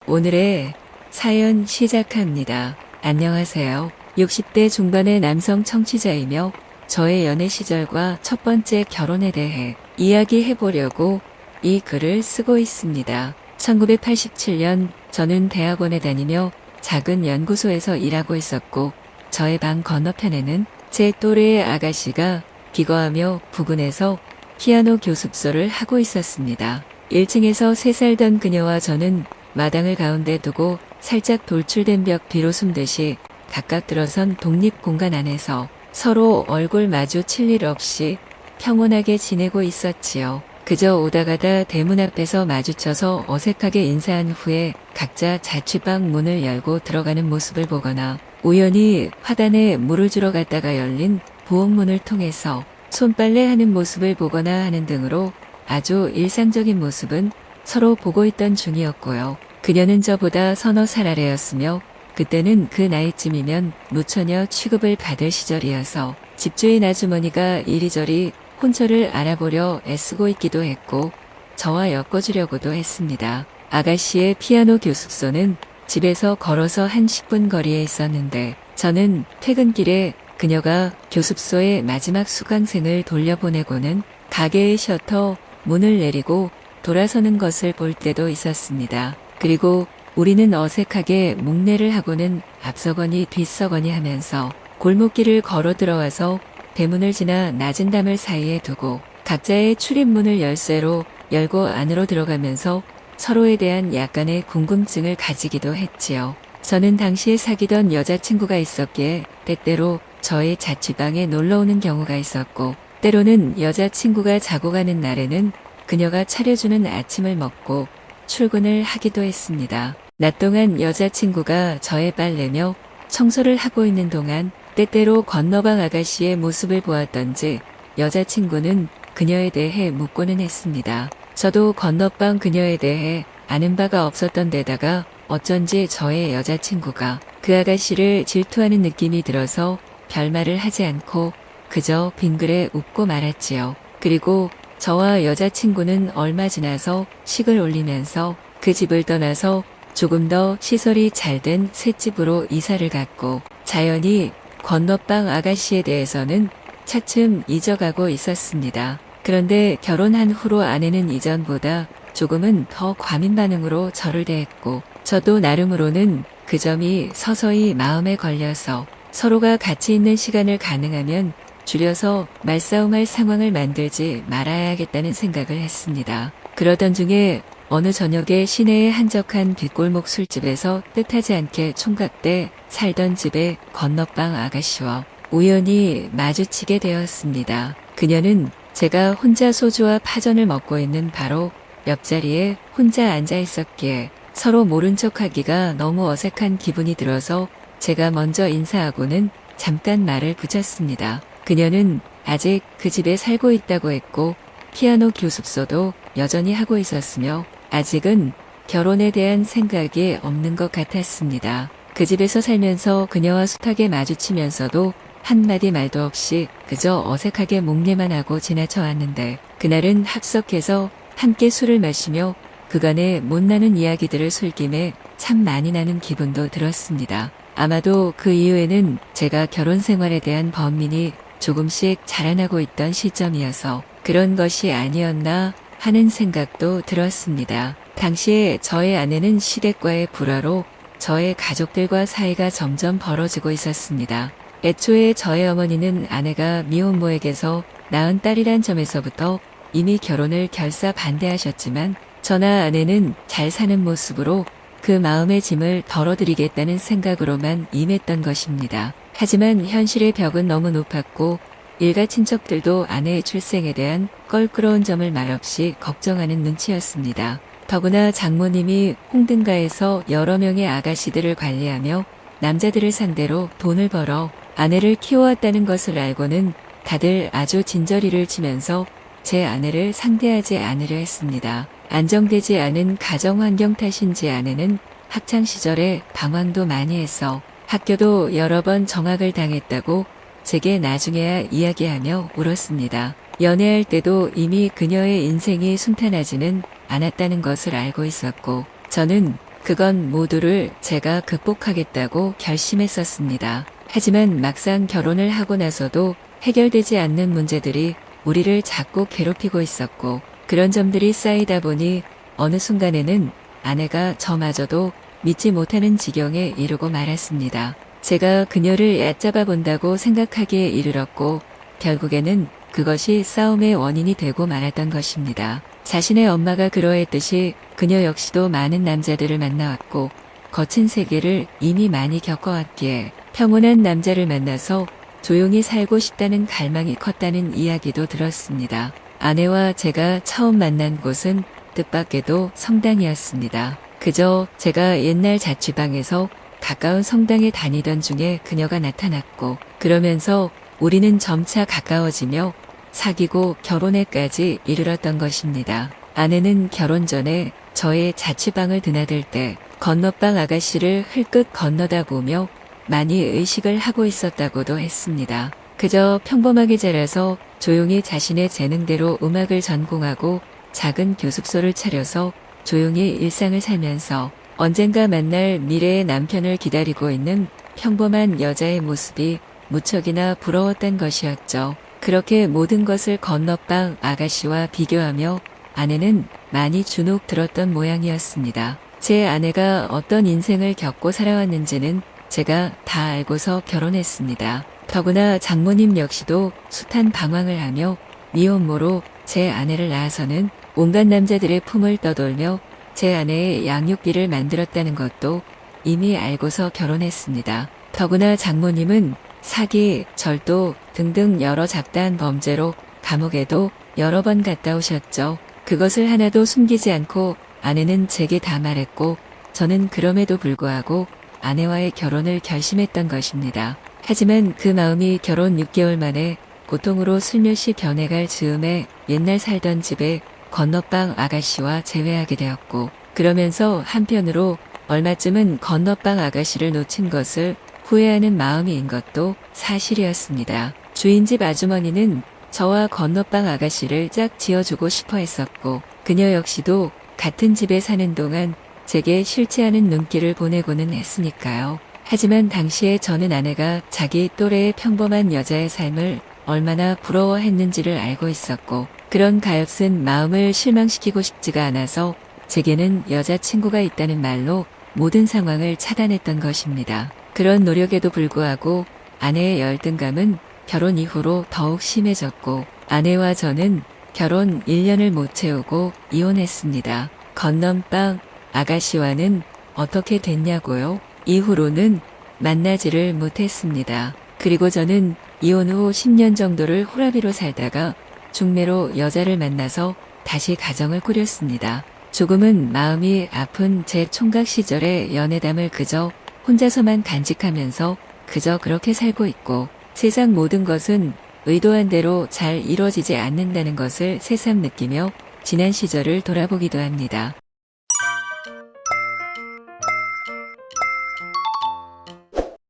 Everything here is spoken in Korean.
오늘의 사연 시작합니다. 안녕하세요. 60대 중반의 남성 청취자이며 저의 연애 시절과 첫 번째 결혼에 대해 이야기해보려고 이 글을 쓰고 있습니다. 1987년 저는 대학원에 다니며 작은 연구소에서 일하고 있었고 저의 방 건너편에는 제 또래의 아가씨가 기거하며 부근에서 피아노 교습소를 하고 있었습니다. 1층에서 3살 던 그녀와 저는 마당을 가운데 두고 살짝 돌출된 벽 뒤로 숨듯이 각각 들어선 독립 공간 안에서 서로 얼굴 마주칠 일 없이 평온하게 지내고 있었지요. 그저 오다 가다 대문 앞에서 마주쳐서 어색하게 인사한 후에 각자 자취방 문을 열고 들어가는 모습을 보거나 우연히 화단에 물을 주러 갔다가 열린 부엌문을 통해서 손빨래하는 모습을 보거나 하는 등으로 아주 일상적인 모습은 서로 보고 있던 중이었고요. 그녀는 저보다 서너 살 아래였으며 그때는 그 나이쯤이면 무처녀 취급을 받을 시절이어서 집주인 아주머니가 이리저리 혼처를 알아보려 애쓰고 있기도 했고 저와 엮어주려고도 했습니다. 아가씨의 피아노 교습소는 집에서 걸어서 한 10분 거리에 있었는데 저는 퇴근길에 그녀가 교습소의 마지막 수강생을 돌려보내고는 가게의 셔터 문을 내리고 돌아서는 것을 볼 때도 있었습니다. 그리고 우리는 어색하게 목례를 하고는 앞서거니 뒤서거니 하면서 골목길을 걸어 들어와서 대문을 지나 낮은 담을 사이에 두고 각자의 출입문을 열쇠로 열고 안으로 들어가면서 서로에 대한 약간의 궁금증을 가지기도 했지요. 저는 당시에 사귀던 여자친구가 있었기에 때때로 저의 자취방에 놀러오는 경우가 있었고 때로는 여자친구가 자고 가는 날에는 그녀가 차려주는 아침을 먹고 출근을 하기도 했습니다. 낮 동안 여자친구가 저의 빨래며 청소를 하고 있는 동안 때때로 건너방 아가씨의 모습을 보았던지 여자친구는 그녀에 대해 묻고는 했습니다. 저도 건너방 그녀에 대해 아는 바가 없었던 데다가 어쩐지 저의 여자친구가 그 아가씨를 질투하는 느낌이 들어서 별말을 하지 않고 그저 빙그레 웃고 말았지요. 그리고 저와 여자친구는 얼마 지나서 식을 올리면서 그 집을 떠나서 조금 더 시설이 잘 된 새 집으로 이사를 갔고 자연히 건너방 아가씨에 대해서는 차츰 잊어가고 있었습니다. 그런데 결혼한 후로 아내는 이전보다 조금은 더 과민 반응으로 저를 대했고 저도 나름으로는 그 점이 서서히 마음에 걸려서 서로가 같이 있는 시간을 가능하면 줄여서 말싸움할 상황을 만들지 말아야겠다는 생각을 했습니다. 그러던 중에 어느 저녁에 시내의 한적한 뒷골목 술집에서 뜻하지 않게 총각 때 살던 집의 건너방 아가씨와 우연히 마주치게 되었습니다. 그녀는 제가 혼자 소주와 파전을 먹고 있는 바로 옆자리에 혼자 앉아 있었기에 서로 모른 척하기가 너무 어색한 기분이 들어서 제가 먼저 인사하고는 잠깐 말을 붙였습니다. 그녀는 아직 그 집에 살고 있다고 했고 피아노 교습소도 여전히 하고 있었으며 아직은 결혼에 대한 생각이 없는 것 같았습니다. 그 집에서 살면서 그녀와 숱하게 마주치면서도 한마디 말도 없이 그저 어색하게 목례만 하고 지나쳐 왔는데 그날은 합석해서 함께 술을 마시며 그간의 못나는 이야기들을 술김에 참 많이 나는 기분도 들었습니다. 아마도 그 이후에는 제가 결혼 생활에 대한 번민이 조금씩 자라나고 있던 시점이어서 그런 것이 아니었나 하는 생각도 들었습니다. 당시에 저의 아내는 시댁과의 불화로 저의 가족들과 사이가 점점 벌어지고 있었습니다. 애초에 저의 어머니는 아내가 미혼모에게서 낳은 딸이란 점에서부터 이미 결혼을 결사 반대하셨지만 저나 아내는 잘 사는 모습으로 그 마음의 짐을 덜어드리겠다는 생각으로만 임했던 것입니다. 하지만 현실의 벽은 너무 높았고 일가 친척들도 아내의 출생에 대한 껄끄러운 점을 말없이 걱정하는 눈치였습니다. 더구나 장모님이 홍등가에서 여러 명의 아가씨들을 관리하며 남자들을 상대로 돈을 벌어 아내를 키워왔다는 것을 알고는 다들 아주 진저리를 치면서 제 아내를 상대하지 않으려 했습니다. 안정되지 않은 가정환경 탓인지 아내는 학창시절에 방황도 많이 해서 학교도 여러 번 정학을 당했다고 제게 나중에야 이야기하며 울었습니다. 연애할 때도 이미 그녀의 인생이 순탄하지는 않았다는 것을 알고 있었고 저는 그건 모두를 제가 극복하겠다고 결심했었습니다. 하지만 막상 결혼을 하고 나서도 해결되지 않는 문제들이 우리를 자꾸 괴롭히고 있었고 그런 점들이 쌓이다 보니 어느 순간에는 아내가 저마저도 믿지 못하는 지경에 이르고 말았습니다. 제가 그녀를 얕잡아 본다고 생각하기에 이르렀고 결국에는 그것이 싸움의 원인이 되고 말았던 것입니다. 자신의 엄마가 그러했듯이 그녀 역시도 많은 남자들을 만나왔고 거친 세계를 이미 많이 겪어왔기에 평온한 남자를 만나서 조용히 살고 싶다는 갈망이 컸다는 이야기도 들었습니다. 아내와 제가 처음 만난 곳은 뜻밖에도 성당이었습니다. 그저 제가 옛날 자취방에서 가까운 성당에 다니던 중에 그녀가 나타났고 그러면서 우리는 점차 가까워지며 사귀고 결혼에까지 이르렀던 것입니다. 아내는 결혼 전에 저의 자취방을 드나들 때 건너방 아가씨를 흘끗 건너다 보며 많이 의식을 하고 있었다고도 했습니다. 그저 평범하게 자라서 조용히 자신의 재능대로 음악을 전공하고 작은 교습소를 차려서 조용히 일상을 살면서 언젠가 만날 미래의 남편을 기다리고 있는 평범한 여자의 모습이 무척이나 부러웠던 것이었죠. 그렇게 모든 것을 건너방 아가씨와 비교하며 아내는 많이 주눅 들었던 모양이었습니다. 제 아내가 어떤 인생을 겪고 살아왔는지는 제가 다 알고서 결혼했습니다. 더구나 장모님 역시도 숱한 방황을 하며 미혼모로 제 아내를 낳아서는 온갖 남자들의 품을 떠돌며 제 아내의 양육비를 만들었다는 것도 이미 알고서 결혼했습니다. 더구나 장모님은 사기, 절도 등등 여러 잡다한 범죄로 감옥에도 여러 번 갔다 오셨죠. 그것을 하나도 숨기지 않고 아내는 제게 다 말했고 저는 그럼에도 불구하고 아내와의 결혼을 결심했던 것입니다. 하지만 그 마음이 결혼 6개월 만에 고통으로 슬며시 변해갈 즈음에 옛날 살던 집에 건너방 아가씨와 재회하게 되었고 그러면서 한편으로 얼마쯤은 건너방 아가씨를 놓친 것을 후회하는 마음인 것도 사실이었습니다. 주인집 아주머니는 저와 건너방 아가씨를 짝 지어주고 싶어 했었고 그녀 역시도 같은 집에 사는 동안 제게 싫지 않은 눈길을 보내고는 했으니까요. 하지만 당시에 저는 아내가 자기 또래의 평범한 여자의 삶을 얼마나 부러워했는지를 알고 있었고 그런 가엾은 마음을 실망시키고 싶지가 않아서 제게는 여자친구가 있다는 말로 모든 상황을 차단했던 것입니다. 그런 노력에도 불구하고 아내의 열등감은 결혼 이후로 더욱 심해졌고 아내와 저는 결혼 1년을 못 채우고 이혼했습니다. 건넌방 아가씨와는 어떻게 됐냐고요? 이후로는 만나지를 못했습니다. 그리고 저는 이혼 후 10년 정도를 호라비로 살다가 중매로 여자를 만나서 다시 가정을 꾸렸습니다. 조금은 마음이 아픈 제 총각 시절의 연애담을 그저 혼자서만 간직하면서 그저 그렇게 살고 있고 세상 모든 것은 의도한 대로 잘 이루어지지 않는다는 것을 새삼 느끼며 지난 시절을 돌아보기도 합니다.